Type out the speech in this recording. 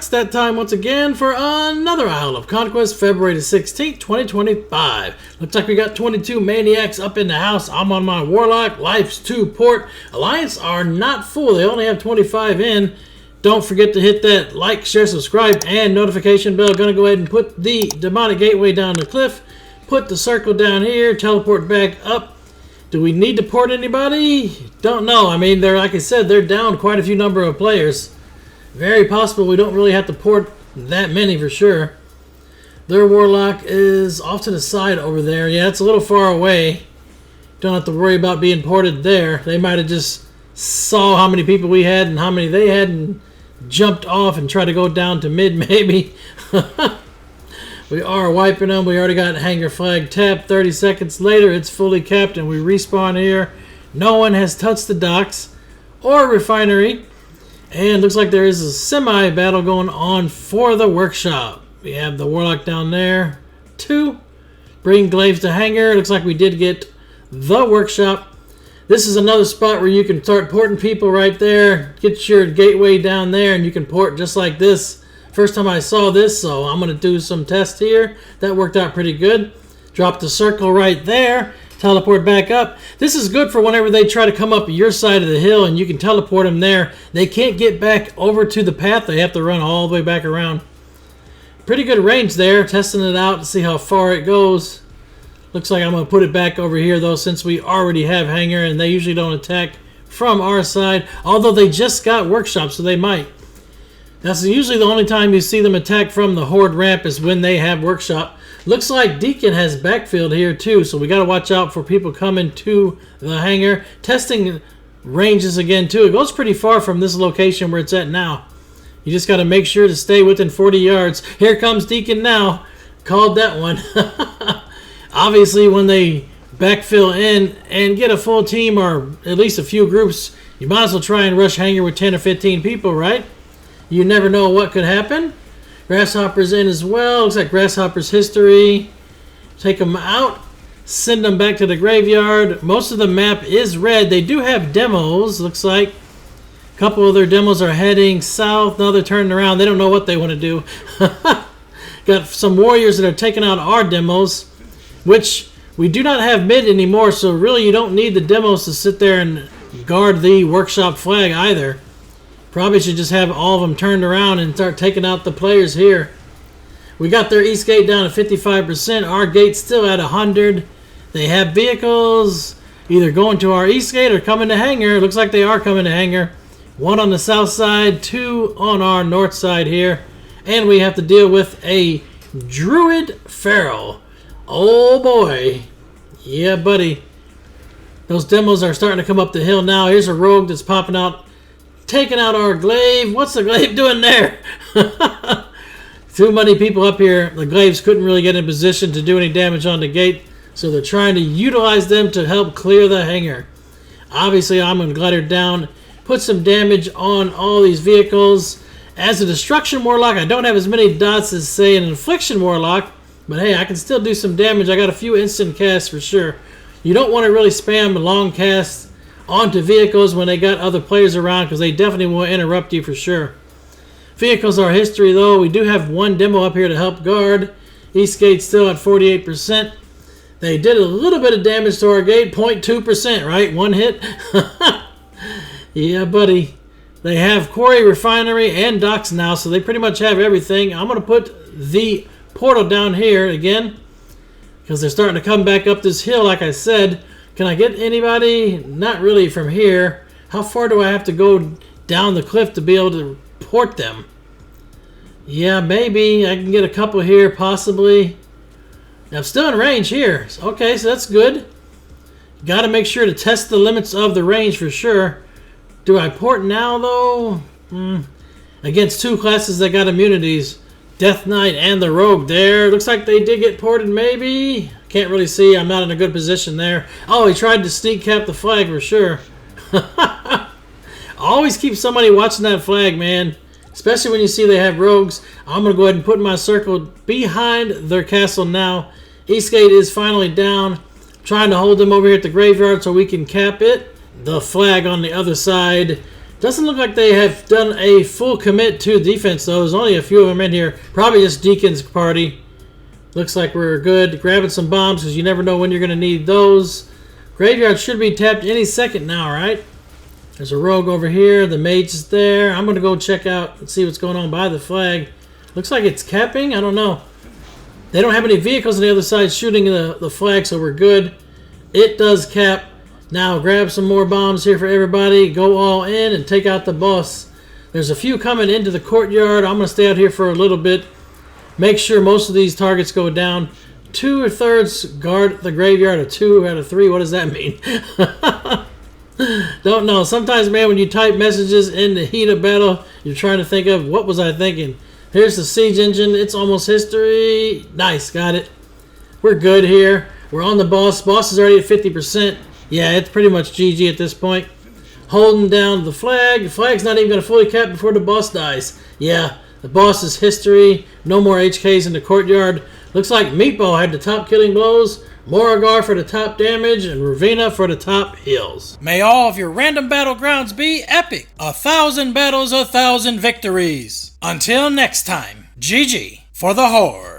It's that time once again for another Isle of Conquest, February the 16th, 2025. Looks like we got 22 Maniacs up in the house. I'm on my Warlock, Life's 2 port. Alliance are not full. They only have 25 in. Don't forget to hit that like, share, subscribe, and notification bell. Gonna go ahead and put the demonic gateway down the cliff. Put the circle down here. Teleport back up. Do we need to port anybody? Don't know. I mean, they're, like I said, they're down quite a few number of players. Very possible we don't really have to port that many for sure. Their Warlock is off to the side over there. Yeah, it's a little far away. Don't have to worry about being ported there. They might have just saw how many people we had and how many they had and jumped off and tried to go down to mid maybe. We are wiping them. We already got hangar flag tapped. 30 seconds later, it's fully capped and we respawn here. No one has touched the docks or refinery. And looks like there is a semi-battle going on for the workshop. We have the Warlock down there. 2. Bring Glaives to hangar. Looks like we did get the workshop. This is another spot where you can start porting people right there. Get your gateway down there and you can port just like this. First time I saw this, so I'm going to do some tests here. That worked out pretty good. Drop the circle right there. Teleport back up. This is good for whenever they try to come up your side of the hill and you can teleport them there. They can't get back over to the path. They have to run all the way back around. Pretty good range there. Testing it out to see how far it goes. Looks like I'm going to put it back over here though since we already have hangar and they usually don't attack from our side. Although they just got workshop so they might. That's usually the only time you see them attack from the Horde ramp is when they have workshop. Looks like Deacon has backfilled here too, so we got to watch out for people coming to the hangar. Testing ranges again too. It goes pretty far from this location where it's at now. You just got to make sure to stay within 40 yards. Here comes Deacon now. Called that one. Obviously, when they backfill in and get a full team or at least a few groups, you might as well try and rush hangar with 10 or 15 people, right? You never know what could happen. Grasshopper's in as well. Looks like Grasshopper's history. Take them out. Send them back to the graveyard. Most of the map is red. They do have demos, looks like. A couple of their demos are heading south. Now they're turning around. They don't know what they want to do. Got some warriors that are taking out our demos, which we do not have mid anymore, so really you don't need the demos to sit there and guard the workshop flag either. Probably should just have all of them turned around and start taking out the players here. We got their east gate down to 55%. Our gate's still at 100. They have vehicles either going to our east gate or coming to hangar. Looks like they are coming to hangar. 1 on the south side, 2 on our north side here. And we have to deal with a Druid Feral. Oh boy. Yeah, buddy. Those demos are starting to come up the hill now. Here's a rogue that's popping out. Taking out our Glaive. What's the Glaive doing there? Too many people up here. The Glaives couldn't really get in position to do any damage on the gate. So they're trying to utilize them to help clear the hangar. Obviously, I'm going to glider down. Put some damage on all these vehicles. As a Destruction Warlock, I don't have as many dots as, say, an Infliction Warlock. But hey, I can still do some damage. I got a few instant casts for sure. You don't want to really spam long casts onto vehicles when they got other players around because they definitely will interrupt you for sure. Vehicles are history though. We do have 1 demo up here to help guard. East gate still at 48%. They did a little bit of damage to our gate, 0.2%, right? 1 hit. Yeah, buddy. They have quarry, refinery, and docks now, so they pretty much have everything. I'm going to put the portal down here again because they're starting to come back up this hill like I said. Can I get anybody? Not really from here. How far do I have to go down the cliff to be able to port them? Yeah, maybe. I can get a couple here, possibly. I'm still in range here. Okay, so that's good. Got to make sure to test the limits of the range for sure. Do I port now, though? Against 2 classes that got immunities. Death Knight and the Rogue there. Looks like they did get ported, maybe. Can't really see. I'm not in a good position there. Oh, he tried to sneak cap the flag for sure. Always keep somebody watching that flag, man. Especially when you see they have rogues. I'm going to go ahead and put my circle behind their castle now. Eastgate is finally down. Trying to hold them over here at the graveyard so we can cap it. The flag on the other side Doesn't look like they have done a full commit to defense, though. There's only a few of them in here. Probably just Deacon's party. Looks like we're good. Grabbing some bombs, because you never know when you're going to need those. Graveyard should be tapped any second now, right? There's a rogue over here. The mage is there. I'm going to go check out and see what's going on by the flag. Looks like it's capping. I don't know. They don't have any vehicles on the other side shooting the flag, so we're good. It does cap. Now grab some more bombs here for everybody. Go all in and take out the boss. There's a few coming into the courtyard. I'm going to stay out here for a little bit. Make sure most of these targets go down. 2/3 guard the graveyard, or 2 out of 3. What does that mean? Don't know. Sometimes, man, when you type messages in the heat of battle, you're trying to think of, what was I thinking? Here's the siege engine. It's almost history. Nice. Got it. We're good here. We're on the boss. Boss is already at 50%. Yeah, it's pretty much GG at this point. Holding down the flag. The flag's not even going to fully cap before the boss dies. Yeah, the boss is history. No more HKs in the courtyard. Looks like Meatball had the top killing blows. Moragar for the top damage, and Ravina for the top heals. May all of your random battlegrounds be epic. 1,000 battles, 1,000 victories. Until next time, GG for the Horde.